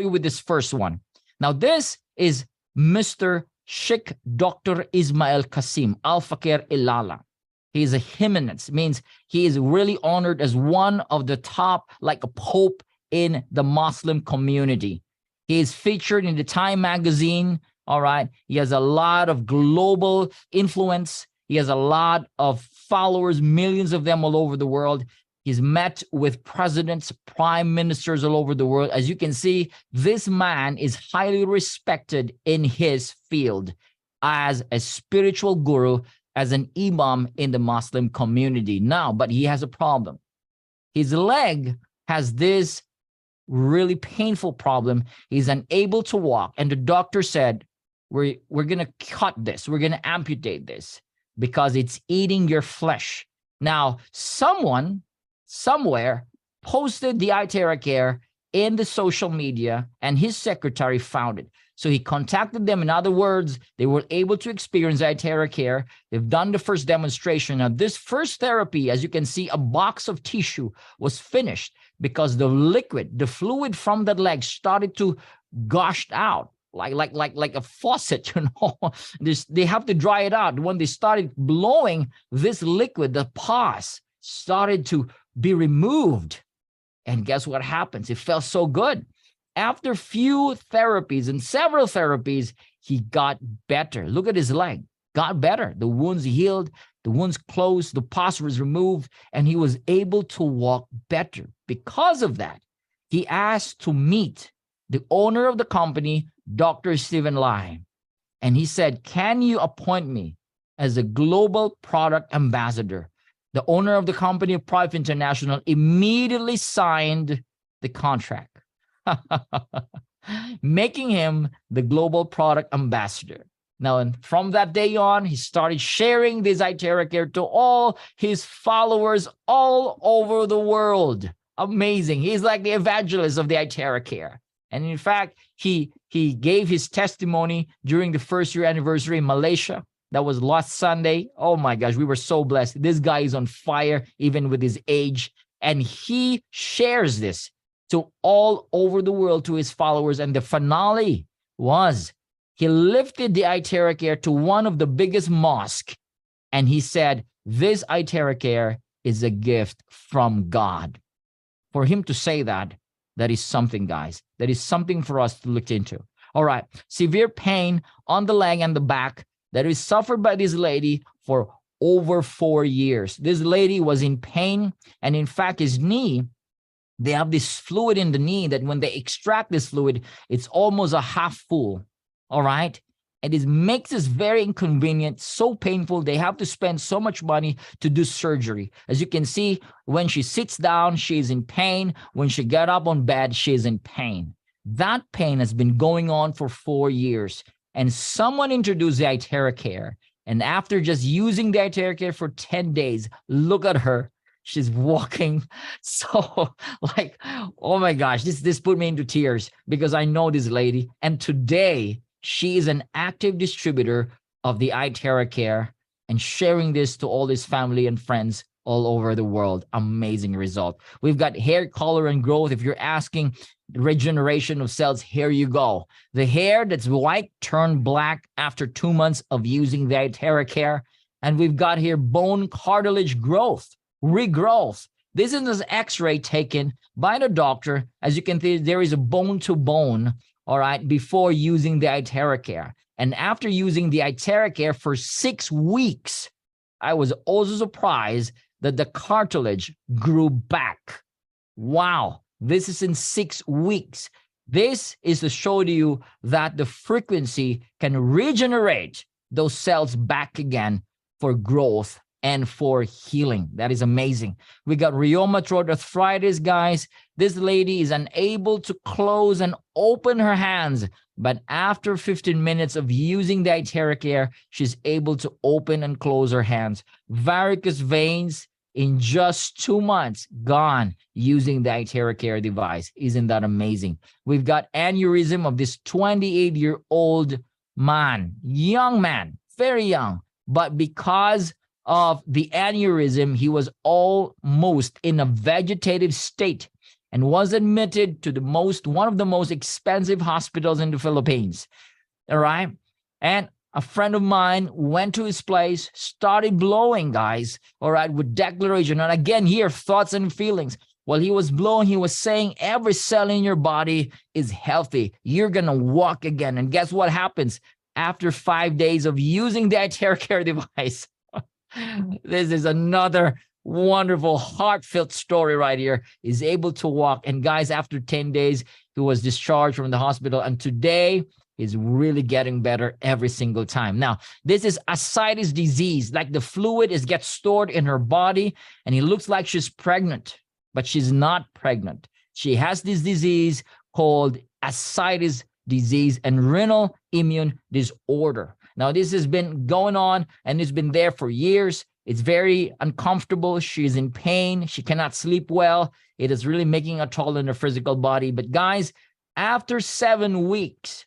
you with this first one. Now, this is Mr. Sheikh Dr. Ismail Qasim Al-Fakir Ilala. He is a eminence, means he is really honored as one of the top, like a pope in the Muslim community. He is featured in the Time magazine, all right? He has a lot of global influence. He has a lot of followers, millions of them all over the world. He's met with presidents, prime ministers all over the world. As you can see, this man is highly respected in his field as a spiritual guru, as an imam in the Muslim community. Now, but he has a problem. His leg has this really painful problem. He's unable to walk. And the doctor said, we're going to cut this. We're going to amputate this because it's eating your flesh. Now, someone somewhere posted the iTeraCare in the social media, and his secretary found it. So he contacted them. In other words, they were able to experience iTeraCare. They've done the first demonstration. Now, this first therapy, as you can see, a box of tissue was finished because the liquid, the fluid from that leg started to gush out like a faucet, you know. They have to dry it out. When they started blowing this liquid, the pus started to be removed. And guess what happens? It felt so good. After few therapies and several therapies, he got better. Look at his leg, got better. The wounds healed, the wounds closed, the pus was removed, and he was able to walk better. Because of that, he asked to meet the owner of the company, Dr. Stephen Lai. And he said, can you appoint me as a global product ambassador? The owner of the company, Private International, immediately signed the contract, making him the global product ambassador. Now, and from that day on, he started sharing this iTeraCare to all his followers all over the world. Amazing. He's like the evangelist of the iTeraCare. And in fact, he gave his testimony during the first year anniversary in Malaysia. That was last Sunday. Oh my gosh, we were so blessed. This guy is on fire, even with his age. And he shares this to all over the world, to his followers. And the finale was he lifted the iTeraCare to one of the biggest mosques. And he said, this iTeraCare is a gift from God. For him to say that, that is something, guys. That is something for us to look into. All right. Severe pain on the leg and the back that is suffered by this lady for over 4 years. This lady was in pain. And in fact, his knee, they have this fluid in the knee that when they extract this fluid, it's almost a half full. All right. And it makes this very inconvenient, so painful. They have to spend so much money to do surgery. As you can see, when she sits down, she's in pain. When she gets up on bed, she's in pain. That pain has been going on for 4 years. And someone introduced the iTeraCare. And after just using the iTeraCare for 10 days, look at her. She's walking so like, oh my gosh, this put me into tears because I know this lady. And today, she is an active distributor of the iTeraCare and sharing this to all his family and friends all over the world. Amazing result. We've got hair color and growth. If you're asking regeneration of cells, here you go. The hair that's white turned black after 2 months of using the iTeraCare. And we've got here bone cartilage growth, regrowth. This is an x-ray taken by the doctor. As you can see, there is a bone to bone, all right, before using the iTeraCare. And after using the iTeraCare for 6 weeks, I was also surprised that the cartilage grew back. Wow, this is in 6 weeks. This is to show to you that the frequency can regenerate those cells back again for growth and for healing. That is amazing. We got rheumatoid arthritis, guys. This lady is unable to close and open her hands, but after 15 minutes of using the iTeraCare, she's able to open and close her hands. Varicose veins in just 2 months, gone using the iTeraCare device. Isn't that amazing? We've got aneurysm of this 28-year-old man, young man, very young, but because of the aneurysm, he was almost in a vegetative state. and was admitted to one of the most expensive hospitals in the Philippines. All right. And a friend of mine went to his place, started blowing, guys, all right, with declaration. And again, here, thoughts and feelings. While he was blowing, he was saying every cell in your body is healthy. You're going to walk again. And guess what happens? After 5 days of using the iTeraCare device, this is another wonderful, heartfelt story right here. He's able to walk. And guys, after 10 days, he was discharged from the hospital. And today, he's really getting better every single time. Now, this is ascites disease. Like the fluid gets stored in her body. And it looks like she's pregnant, but she's not pregnant. She has this disease called ascites disease and renal immune disorder. Now, this has been going on and it's been there for years. It's very uncomfortable. She's in pain. She cannot sleep well. It is really making a toll on her physical body. But guys, after 7 weeks,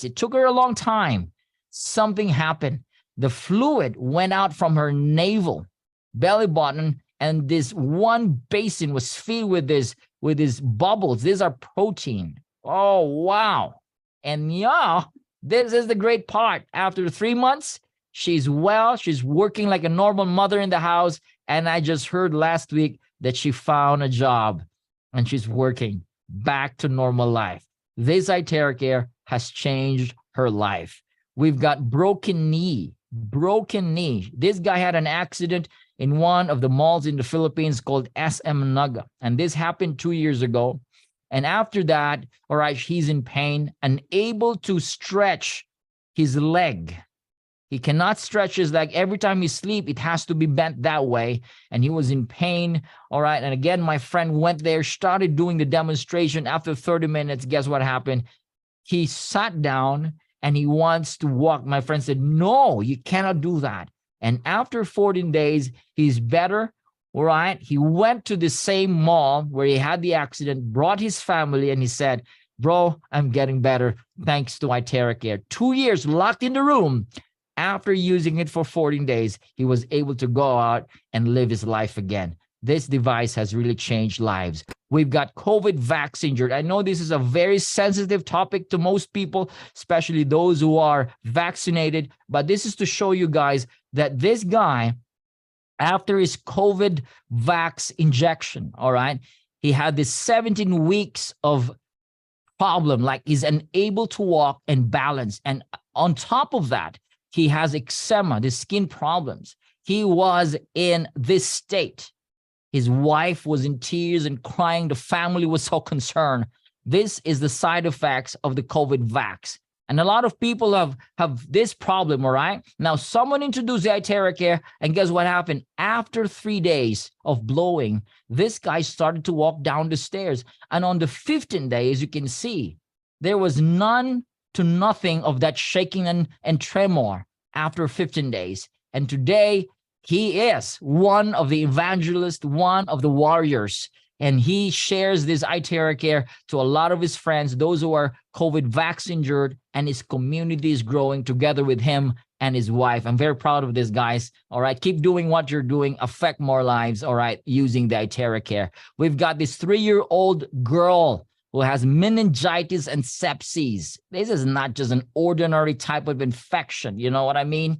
it took her a long time. Something happened. The fluid went out from her navel, belly button, and this one basin was filled with these bubbles. These are protein. Oh, wow. And yeah, this is the great part. After 3 months, she's well. She's working like a normal mother in the house. And I just heard last week that she found a job and she's working back to normal life. This iTeraCare has changed her life. We've got broken knee. This guy had an accident in one of the malls in the Philippines called SM Naga. And this happened 2 years ago. And after that, all right, he's in pain, unable to stretch his leg. He cannot stretch his leg. Every time he sleeps, it has to be bent that way. And he was in pain. All right. And again, my friend went there, started doing the demonstration. After 30 minutes, guess what happened? He sat down and he wants to walk. My friend said, no, you cannot do that. And after 14 days, he's better. All right. He went to the same mall where he had the accident, brought his family, and he said, bro, I'm getting better thanks to iTeraCare. 2 years locked in the room. After using it for 14 days, he was able to go out and live his life again. This device has really changed lives. We've got COVID vaccine. I know this is a very sensitive topic to most people, especially those who are vaccinated. But this is to show you guys that this guy, after his COVID vax injection, all right, he had this 17 weeks of problem, like he's unable to walk and balance. And on top of that, he has eczema, the skin problems. He was in this state. His wife was in tears and crying. The family was so concerned. This is the side effects of the COVID vax. And a lot of people have this problem, all right? Now, someone introduced the iTeraCare, and guess what happened? After 3 days of blowing, this guy started to walk down the stairs. And on the 15th day, as you can see, there was none to nothing of that shaking and tremor after 15 days. And today, he is one of the evangelists, one of the warriors. And he shares this iTeraCare to a lot of his friends, those who are COVID vax injured, and his community is growing together with him and his wife. I'm very proud of this, guys. All right, keep doing what you're doing. Affect more lives, all right, using the iTeraCare. We've got this 3-year-old girl who has meningitis and sepsis. This is not just an ordinary type of infection. You know what I mean?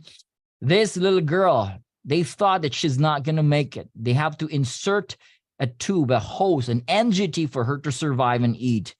This little girl, they thought that she's not going to make it. They have to insert a tube, a hose, an NGT for her to survive and eat.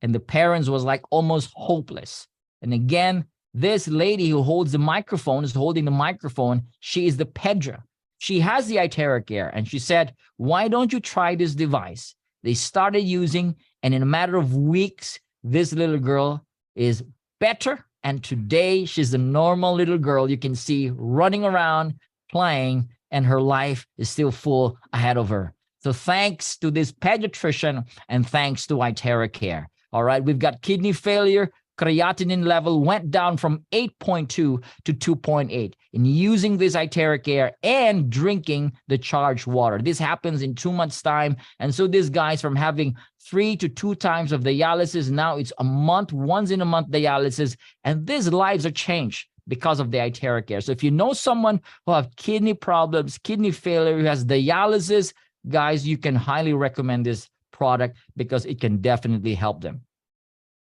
And the parents was like almost hopeless. And again, this lady who holds the microphone is holding the microphone. She is the Pedra. She has the iTeraCare. And she said, why don't you try this device? They started using, and in a matter of weeks, this little girl is better. And today she's a normal little girl you can see running around, playing, and her life is still full ahead of her. So thanks to this pediatrician and thanks to iTeraCare. All right, we've got kidney failure. Creatinine level went down from 8.2 to 2.8 in using this iTeraCare and drinking the charged water. This happens in 2 months' time. And so this guy's from having 3 to 2 times of dialysis. Now it's a month, once in a month dialysis. And these lives are changed because of the iTeraCare. So if you know someone who have kidney problems, kidney failure, who has dialysis, guys, you can highly recommend this product because it can definitely help them.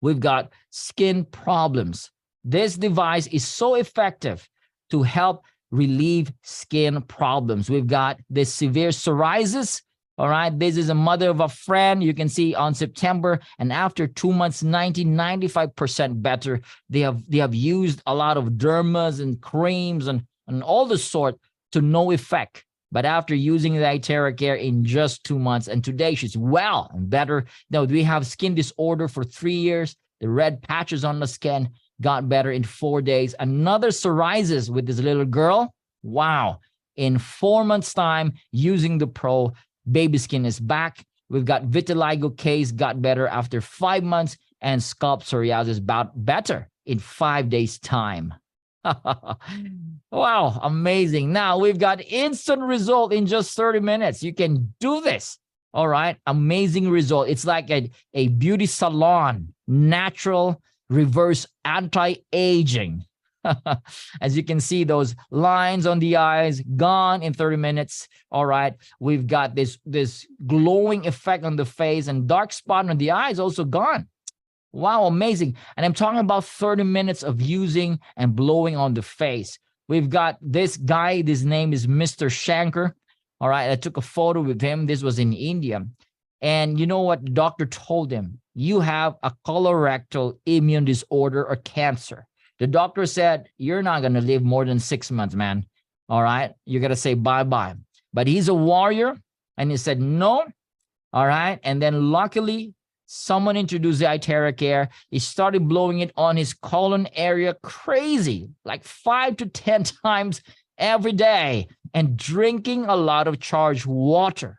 We've got skin problems. This device is so effective to help relieve skin problems. We've got this severe psoriasis. All right, this is a mother of a friend. You can see on September, and after 2 months, 95% better. They have used a lot of dermas and creams and all the sort to no effect. But after using the iTeraCare in just 2 months, and today she's well and better. Now, we have skin disorder for 3 years. The red patches on the skin got better in 4 days. Another psoriasis with this little girl. Wow. In 4 months' time, using the Pro, baby skin is back. We've got vitiligo case got better after 5 months, and scalp psoriasis better in 5 days' time. Wow, amazing. Now we've got instant result in just 30 minutes. You can do this. All right, amazing result. It's like a beauty salon, natural, reverse anti-aging. As you can see, those lines on the eyes gone in 30 minutes. All right, we've got this glowing effect on the face, and dark spot on the eyes also gone. Wow, amazing. And I'm talking about 30 minutes of using and blowing on the face. We've got this guy, his name is Mr. Shankar. All right, I took a photo with him. This was in India. And you know what the doctor told him? You have a colorectal immune disorder or cancer. The doctor said, you're not going to live more than 6 months, man. All right, you're going to say bye-bye. But he's a warrior, and he said no. All right, and then luckily, someone introduced the iTeraCare. He started blowing it on his colon area crazy, like 5 to 10 times every day, and drinking a lot of charged water.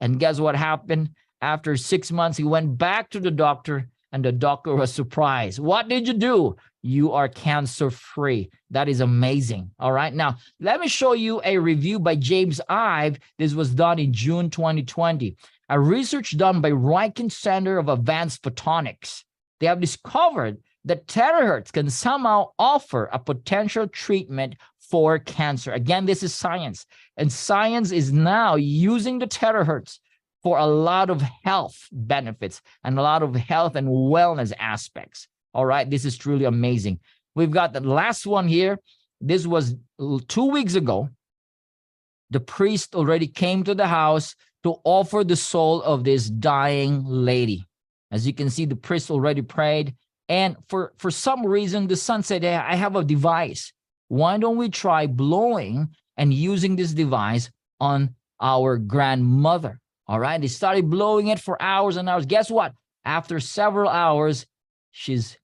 And guess what happened? After 6 months, he went back to the doctor, and the doctor was surprised. What did you do? You are cancer-free. That is amazing. All right. Now, let me show you a review by James Ive. This was done in June 2020. A research done by Riken Center of Advanced Photonics. They have discovered that terahertz can somehow offer a potential treatment for cancer. Again, this is science. And science is now using the terahertz for a lot of health benefits and a lot of health and wellness aspects. All right, this is truly amazing. We've got the last one here. This was 2 weeks ago. The priest already came to the house to offer the soul of this dying lady. As you can see, the priest already prayed. And for some reason, the son said, hey, I have a device. Why don't we try blowing and using this device on our grandmother? All right, they started blowing it for hours and hours. Guess what? After several hours, she's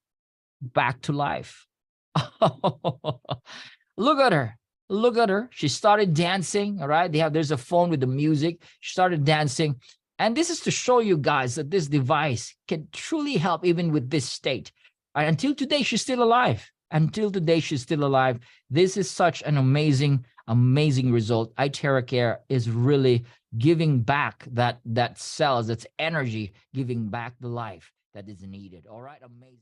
back to life. Look at her. Look at her. She started dancing. All right. There's a phone with the music. She started dancing. And this is to show you guys that this device can truly help even with this state. Until today, she's still alive. Until today, she's still alive. This is such an amazing, amazing result. iTeraCare is really giving back that cells, that's energy, giving back the life that is needed. All right. Amazing.